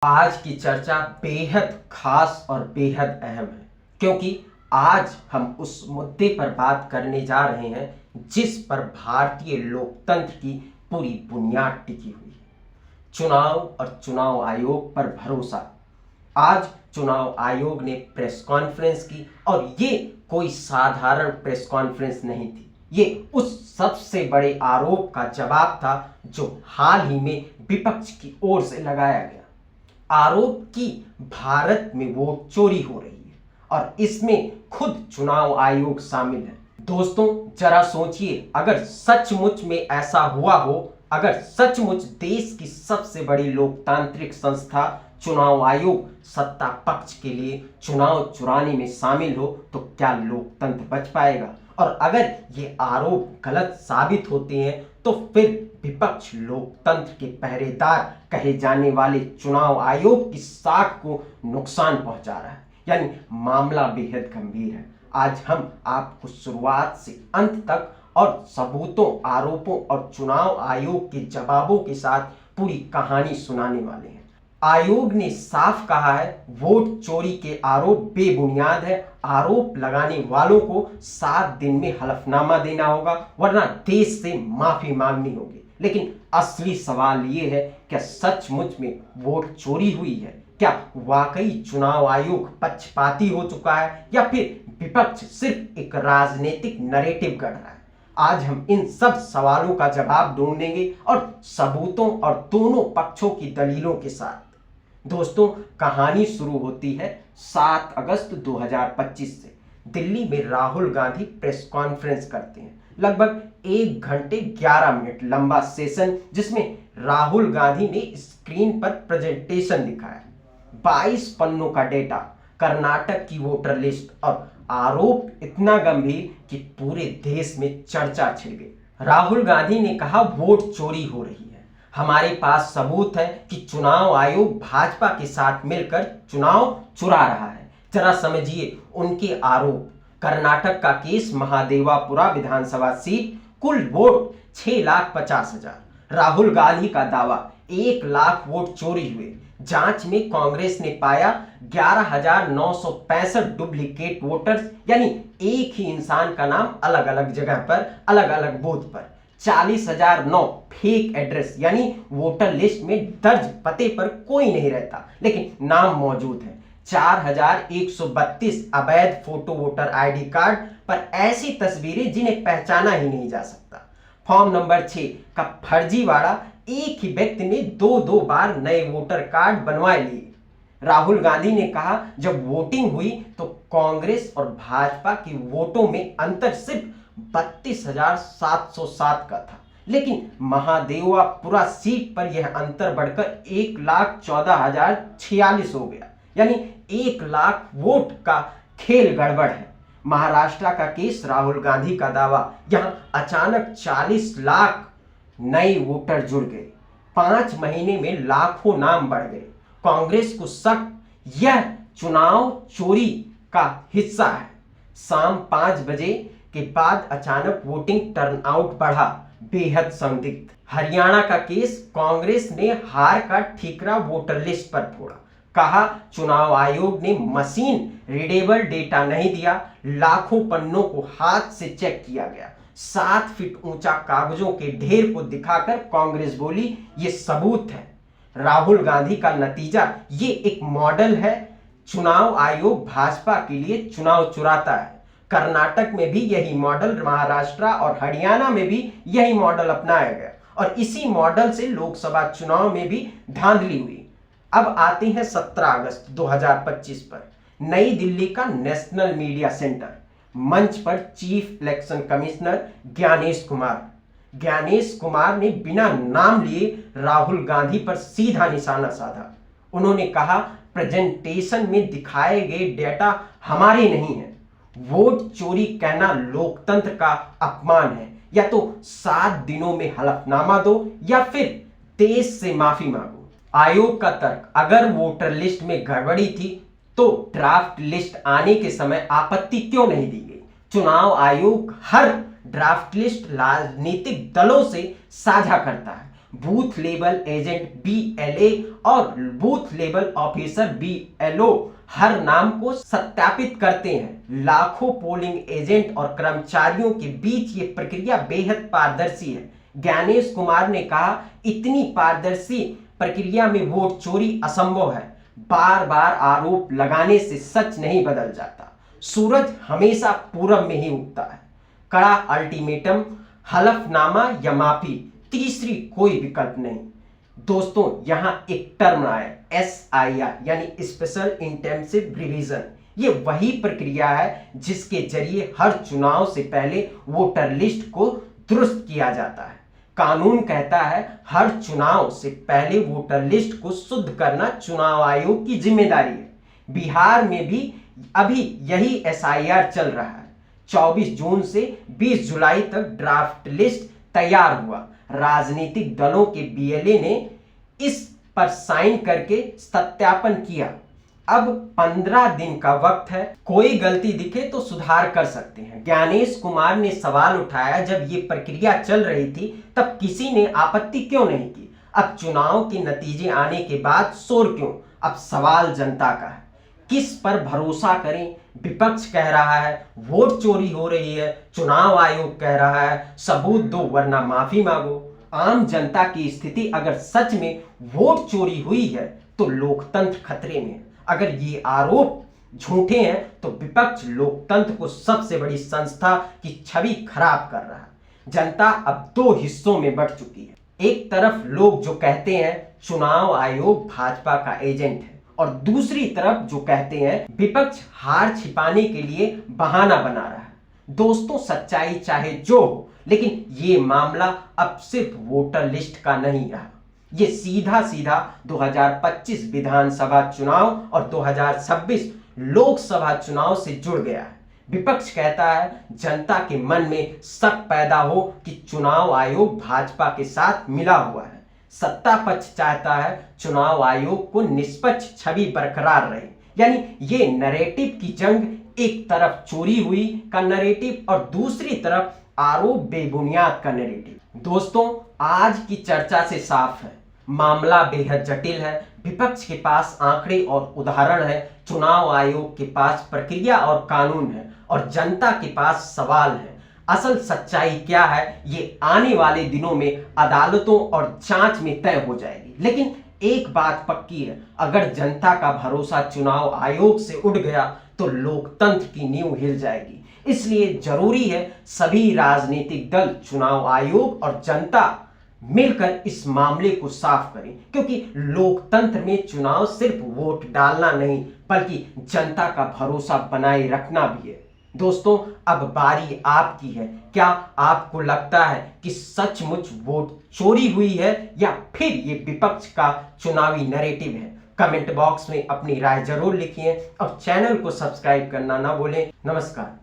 आज की चर्चा बेहद खास और बेहद अहम है क्योंकि आज हम उस मुद्दे पर बात करने जा रहे हैं जिस पर भारतीय लोकतंत्र की पूरी बुनियाद टिकी हुई है। चुनाव और चुनाव आयोग पर भरोसा। आज चुनाव आयोग ने प्रेस कॉन्फ्रेंस की और ये कोई साधारण प्रेस कॉन्फ्रेंस नहीं थी। ये उस सबसे बड़े आरोप का जवाब था जो हाल ही में विपक्ष की ओर से लगाया गया। आरोप कि भारत में वोट चोरी हो रही है और इसमें खुद चुनाव आयोग शामिल है। दोस्तों जरा सोचिए, अगर सचमुच में ऐसा हुआ हो, अगर सचमुच देश की सबसे बड़ी लोकतांत्रिक संस्था चुनाव आयोग सत्ता पक्ष के लिए चुनाव चुराने में शामिल हो तो क्या लोकतंत्र बच पाएगा? और अगर ये आरोप गलत साबित होते हैं तो फिर विपक्ष लोकतंत्र के पहरेदार कहे जाने वाले चुनाव आयोग की साख को नुकसान पहुंचा रहा है। यानी मामला बेहद गंभीर है। आज हम आपको शुरुआत से अंत तक और सबूतों, आरोपों और चुनाव आयोग के जवाबों के साथ पूरी कहानी सुनाने वाले हैं। आयोग ने साफ कहा है वोट चोरी के आरोप बेबुनियाद है। आरोप लगाने वालों को 7 दिन में हलफनामा देना होगा वरना देश से माफी मांगनी होगी। लेकिन असली सवाल यह है, क्या सचमुच में वोट चोरी हुई है? क्या वाकई चुनाव आयोग पक्षपाती हो चुका है या फिर विपक्ष सिर्फ एक राजनीतिक नैरेटिव गढ़ रहा है? आज हम इन सब सवालों का जवाब ढूंढेंगे और सबूतों और दोनों पक्षों की दलीलों के साथ। दोस्तों कहानी शुरू होती है 7 अगस्त 2025 से। दिल्ली में राहुल गांधी प्रेस कॉन्फ्रेंस करते हैं। लगभग 1 घंटे 11 मिनट लंबा सेशन जिसमें राहुल गांधी ने स्क्रीन पर प्रेजेंटेशन दिखाया। 22 पन्नों का डेटा, कर्नाटक की वोटर लिस्ट और आरोप इतना गंभीर कि पूरे देश में चर्चा छिड़ गई। राहुल गांधी ने कहा वोट चोरी हो रही है। हमारे पास सबूत है कि चुनाव आयोग भाजपा के साथ मिलकर चुनाव चुरा रहा है। जरा समझिए उनके आरोप। कर्नाटक का केस, महादेवापुरा विधानसभा सीट, कुल वोट 6,50,000। राहुल गांधी का दावा 1 लाख वोट चोरी हुए। जांच में कांग्रेस ने पाया 11,965 डुप्लीकेट वोटर्स, यानी एक ही इंसान का नाम अलग अलग जगह पर, अलग अलग बूथ पर। 40,009 फेक एड्रेस, यानी वोटर लिस्ट में दर्ज पते पर कोई नहीं रहता लेकिन नाम मौजूद है। 4,132 अवैध फोटो वोटर आईडी कार्ड पर ऐसी तस्वीरें जिन्हें पहचाना ही नहीं जा सकता। फॉर्म नंबर 6 का फर्जीवाड़ा, एक ही व्यक्ति ने 2 बार नए वोटर कार्ड बनवाए लिए। राहुल गांधी ने कहा जब वोटिंग हुई तो कांग्रेस और भाजपा के वोटों में अंतर सिर्फ 32,707 का था, लेकिन महादेवापुरा सीट पर यह अंतर बढ़कर 1,14,046 हो गया। यानी 1 लाख वोट का खेल गड़बड़ है। महाराष्ट्र का केस, राहुल गांधी का दावा, यहां अचानक 40 लाख नए वोटर जुड़ गए। 5 महीने में लाखों नाम बढ़ गए। कांग्रेस को शक यह चुनाव चोरी का हिस्सा है। शाम 5 बजे के बाद अचानक वोटिंग टर्नआउट बढ़ा, बेहद संदिग्ध। हरियाणा का केस, कांग्रेस ने हार का ठीकरा वोटर लिस्ट पर फोड़ा। कहा चुनाव आयोग ने मशीन रीडेबल डेटा नहीं दिया। लाखों पन्नों को हाथ से चेक किया गया। 7 फीट ऊंचा कागजों के ढेर को दिखाकर कांग्रेस बोली ये सबूत है। राहुल गांधी का नतीजा, ये एक मॉडल है। चुनाव आयोग भाजपा के लिए चुनाव चुराता है। कर्नाटक में भी यही मॉडल, महाराष्ट्र और हरियाणा में भी यही मॉडल अपनाया गया और इसी मॉडल से लोकसभा चुनाव में भी धांधली हुई। अब आते हैं 17 अगस्त 2025 पर। नई दिल्ली का नेशनल मीडिया सेंटर, मंच पर chief election commissioner Gyanesh Kumar ने बिना नाम लिए राहुल गांधी पर सीधा निशाना साधा। उन्होंने कहा प्रेजेंटेशन में दिखाए गए डेटा हमारे नहीं है। वोट चोरी कहना लोकतंत्र का अपमान है। या तो 7 दिनों में हलफनामा दो या फिर देश से माफी मांगो। आयोग का तर्क, अगर वोटर लिस्ट में गड़बड़ी थी तो ड्राफ्ट लिस्ट आने के समय आपत्ति क्यों नहीं दी गई? चुनाव आयोग हर ड्राफ्ट लिस्ट राजनीतिक दलों से साझा करता है। बूथ लेवल एजेंट BLA और बूथ लेवल ऑफिसर BLO हर नाम को सत्यापित करते हैं। लाखों पोलिंग एजेंट और कर्मचारियों के बीच ये प्रक्रिया बेहद पारदर्शी है। ज्ञानेश कुमार ने कहा, इतनी पारदर्शी प्रक्रिया में वोट चोरी असंभव है। बार बार आरोप लगाने से सच नहीं बदल जाता। सूरज हमेशा पूरब में ही उगता है। कड़ा अल्टीमेटम, हलफनामा या माफी, तीसरी कोई विकल्प नहीं। दोस्तों, यहां एक टर्म आया SIR यानी स्पेशल इंटेंसिव रिवीजन। ये वही प्रक्रिया है जिसके जरिए हर चुनाव से पहले वोटर लिस्ट को दुरुस्त किया जाता है। कानून कहता है हर चुनाव से पहले वोटर लिस्ट को शुद्ध करना चुनाव आयोग की जिम्मेदारी है। बिहार में भी अभी यही SIR चल रहा है। 24 जून से 20 जुलाई तक ड्राफ्ट लिस्ट तैयार हुआ। राजनीतिक दलों के BLA ने इस पर साइन करके सत्यापन किया। अब 15 दिन का वक्त है। कोई गलती दिखे तो सुधार कर सकते हैं। ज्ञानेश कुमार ने सवाल उठाया, जब ये प्रक्रिया चल रही थी तब किसी ने आपत्ति क्यों नहीं की? अब चुनाव के नतीजे आने के बाद शोर क्यों? अब सवाल जनता का है। किस पर भरोसा करें? विपक्ष कह रहा है वोट चोरी हो रही है, चुनाव आयोग कह रहा है सबूत दो वरना माफी मांगो। आम जनता की स्थिति, अगर सच में वोट चोरी हुई है तो लोकतंत्र खतरे में है। अगर ये आरोप झूठे हैं तो विपक्ष लोकतंत्र को सबसे बड़ी संस्था की छवि खराब कर रहा है। जनता अब दो हिस्सों में बंट चुकी है। एक तरफ लोग जो कहते हैं चुनाव आयोग भाजपा का एजेंट है, और दूसरी तरफ जो कहते हैं विपक्ष हार छिपाने के लिए बहाना बना रहा है। दोस्तों, सच्चाई चाहे जो हो, लेकिन ये मामला अब सिर्फ वोटर लिस्ट का नहीं रहा। ये सीधा सीधा 2025 विधानसभा चुनाव और 2026 लोकसभा चुनाव से जुड़ गया है। विपक्ष कहता है जनता के मन में शक पैदा हो कि चुनाव आयोग भाजपा के साथ मिला हुआ है। सत्ता पक्ष चाहता है चुनाव आयोग को निष्पक्ष छवि बरकरार रहे। यानी ये नैरेटिव की जंग, एक तरफ चोरी हुई का नैरेटिव और दूसरी तरफ आरोप बेबुनियाद का नैरेटिव। दोस्तों, आज की चर्चा से साफ है मामला बेहद जटिल है। विपक्ष के पास आंकड़े और उदाहरण है, चुनाव आयोग के पास प्रक्रिया और कानून है, और जनता के पास सवाल है। असल सच्चाई क्या है ये आने वाले दिनों में अदालतों और जांच में तय हो जाएगी। लेकिन एक बात पक्की है, अगर जनता का भरोसा चुनाव आयोग से उठ गया तो लोकतंत्र की नींव हिल जाएगी। इसलिए जरूरी है सभी राजनीतिक दल, चुनाव आयोग और जनता मिलकर इस मामले को साफ करें, क्योंकि लोकतंत्र में चुनाव सिर्फ वोट डालना नहीं बल्कि जनता का भरोसा बनाए रखना भी है। दोस्तों, अब बारी आपकी है। क्या आपको लगता है कि सचमुच वोट चोरी हुई है या फिर ये विपक्ष का चुनावी नैरेटिव है? कमेंट बॉक्स में अपनी राय जरूर लिखिए और चैनल को सब्सक्राइब करना ना भूलें। नमस्कार।